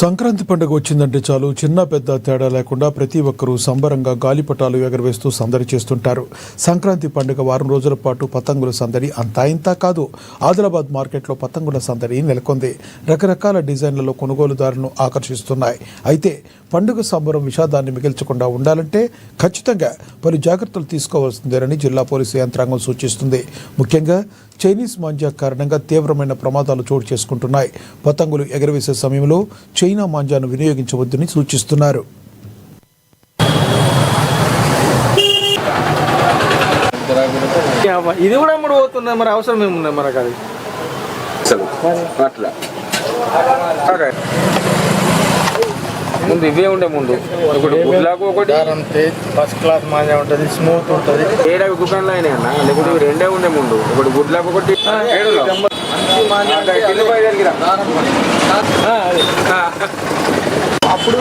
సంక్రాంతి పండుగ వచ్చిందంటే చాలు చిన్న పెద్ద తేడా లేకుండా ప్రతి ఒక్కరూ సంబరంగా గాలిపటాలు ఎగరవేస్తూ సందడి చేస్తుంటారు. సంక్రాంతి పండుగ వారం రోజుల పాటు పతంగుల సందడి అంతా ఇంతా కాదు. ఆదిలాబాద్ మార్కెట్లో పతంగుల సందడి నెలకొంది. రకరకాల డిజైన్లలో కొనుగోలుదారులను ఆకర్షిస్తున్నాయి. అయితే పండుగ సంబరం విషాదాన్ని మిగిల్చకుండా ఉండాలంటే ఖచ్చితంగా పలు జాగ్రత్తలు తీసుకోవాల్సిందేనని జిల్లా పోలీసు యంత్రాంగం సూచిస్తుంది. ముఖ్యంగా చైనీస్ మాంజా కారణంగా తీవ్రమైన ప్రమాదాలు చోటు చేసుకుంటున్నాయి. పతంగులు ఎగరవేసే సమయంలో చైనా మాంజాను వినియోగించవద్దని సూచిస్తున్నారు. ఇది కూడా అమ్ముడు పోతుంది, మరి అవసరం ఏముంది మనకు అది అట్లా. ముందు ఇవే ఉండే ముందు ఒకటి గుడ్లకు ఒకటి ఫస్ట్ క్లాస్ మాంజా ఉంటుంది, స్మూత్ ఉంటుంది. ఏడాది దుకాణంలో అయినా అన్న, లేకపోతే రెండే ఉండే ముందు ఒకటి గుడ్లకు ఒకటి అప్పుడు